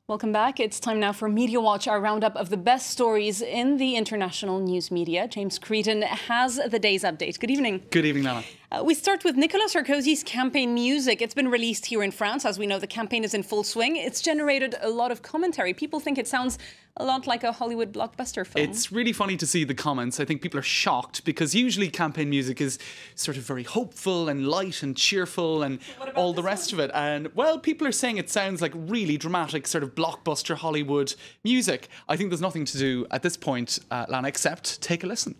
Welcome back. It's time now for Media Watch, our roundup of the best stories in the international news media. James Creedon has the day's update. Good evening. Good evening, Lana. We start with Nicolas Sarkozy's campaign music. It's been released here in France. As we know, the campaign is in full swing. It's generated a lot of commentary. People think it sounds a lot like a Hollywood blockbuster film. It's really funny to see the comments. I think people are shocked because usually campaign music is sort of very hopeful and light and cheerful and all the rest of it. And, well, people are saying it sounds like really dramatic sort of blockbuster Hollywood music. I think there's nothing to do at this point, Lana, except take a listen.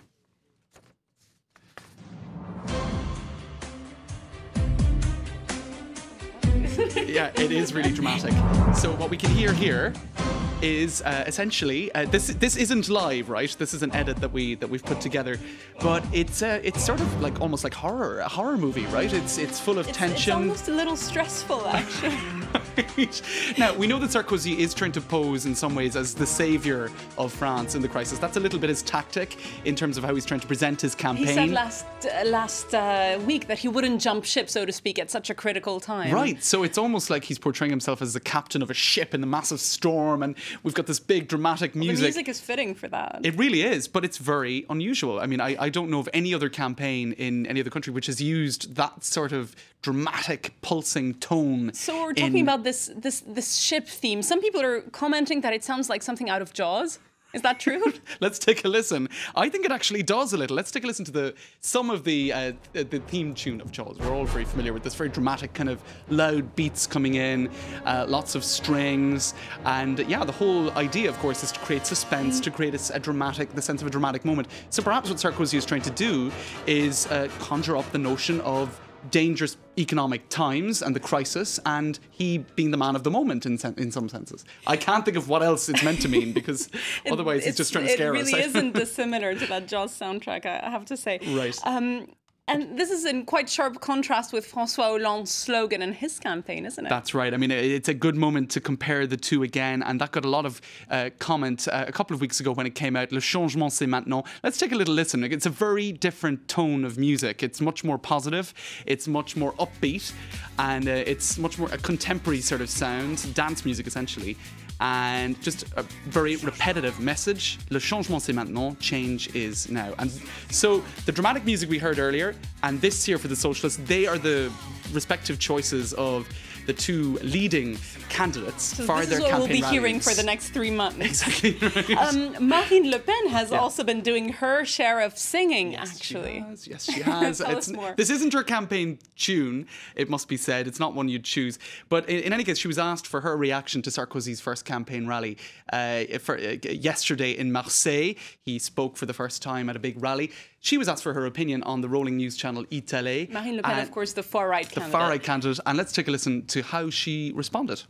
Yeah, it is really dramatic. So what we can hear here is essentially this isn't live, right? This is an edit that we've put together, but it's sort of like almost like a horror movie, right? It's full of tension. It's almost a little stressful, actually. Now, we know that Sarkozy is trying to pose in some ways as the saviour of France in the crisis. That's a little bit his tactic in terms of how he's trying to present his campaign. He said last week that he wouldn't jump ship, so to speak, at such a critical time. Right, so it's almost like he's portraying himself as the captain of a ship in a massive storm, and we've got this big dramatic music. The music is fitting for that. It really is, but it's very unusual. I mean, I don't know of any other campaign in any other country which has used that sort of dramatic, pulsing tone. So we're talking about this ship theme. Some people are commenting that it sounds like something out of Jaws. Is that true? Let's take a listen. I think it actually does a little. Let's take a listen to some of the theme tune of Jaws. We're all very familiar with this very dramatic kind of loud beats coming in, lots of strings, and yeah, the whole idea, of course, is to create suspense, to create the sense of a dramatic moment. So perhaps what Sarkozy is trying to do is conjure up the notion of dangerous economic times and the crisis, and he being the man of the moment in some senses. I can't think of what else it's meant to mean, because otherwise he's just trying to scare us. It really isn't dissimilar to that Jaws soundtrack, I have to say. Right. And this is in quite sharp contrast with François Hollande's slogan in his campaign, isn't it? That's right. I mean, it's a good moment to compare the two again, and that got a lot of comment a couple of weeks ago when it came out. Le changement c'est maintenant. Let's take a little listen. It's a very different tone of music. It's much more positive. It's much more upbeat, and it's much more a contemporary sort of sound, dance music essentially. And just a very repetitive message. Le changement c'est maintenant. Change is now. And so the dramatic music we heard earlier and this here for the Socialists, they are the respective choices of the two leading candidates for their campaign rallies. This is what we'll be hearing for the next 3 months. Exactly right. Marine Le Pen has also been doing her share of singing, actually. Yes, she has. Tell us more. This isn't her campaign tune, it must be said. It's not one you'd choose. But in any case, she was asked for her reaction to Sarkozy's first campaign rally yesterday in Marseille. He spoke for the first time at a big rally. She was asked for her opinion on the rolling news channel iTélé. Marine Le Pen, of course, the far-right candidate. The far-right candidate. And let's take a listen to how she responded.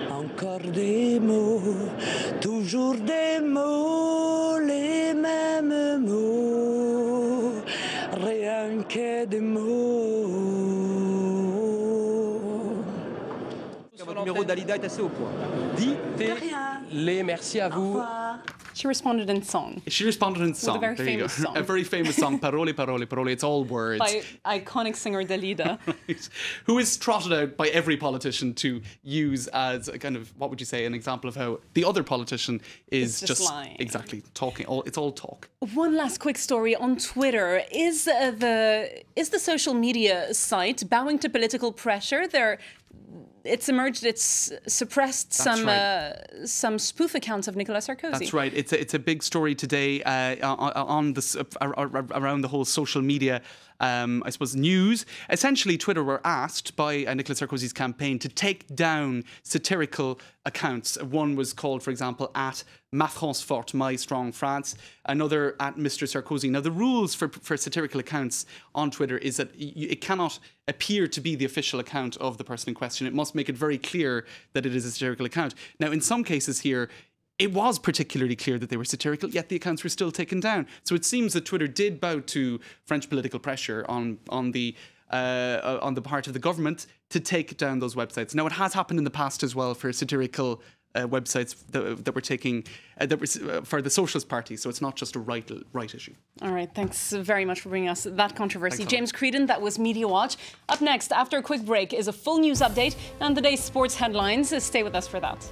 Encore des mots, toujours des mots, les mêmes mots, rien que des mots. Votre numéro Dalida est assez au point. Dit-les, merci à vous. She responded in song. She responded in song. With a very famous song. A very famous song, Parole, Parole, Parole. It's all words. By iconic singer Dalida. Right. Who is trotted out by every politician to use as a kind of, what would you say, an example of how the other politician is just lying. Exactly talking. It's all talk. One last quick story on Twitter. Is the social media site bowing to political pressure? It's emerged. It's suppressed some spoof accounts of Nicolas Sarkozy. That's right. It's a big story today on this around the whole social media. I suppose news. Essentially, Twitter were asked by Nicolas Sarkozy's campaign to take down satirical accounts. One was called, for example, at Ma France Forte, My Strong France. Another at Mr. Sarkozy. Now, the rules for satirical accounts on Twitter is that it cannot appear to be the official account of the person in question. It must make it very clear that it is a satirical account. Now, in some cases here, it was particularly clear that they were satirical, yet the accounts were still taken down. So it seems that Twitter did bow to French political pressure on the part of the government to take down those websites. Now, it has happened in the past as well for satirical websites that were taking for the Socialist Party. So it's not just a right issue. All right, thanks very much for bringing us that controversy. James Creedon, that was Media Watch. Up next, after a quick break, is a full news update and the day's sports headlines. Stay with us for that.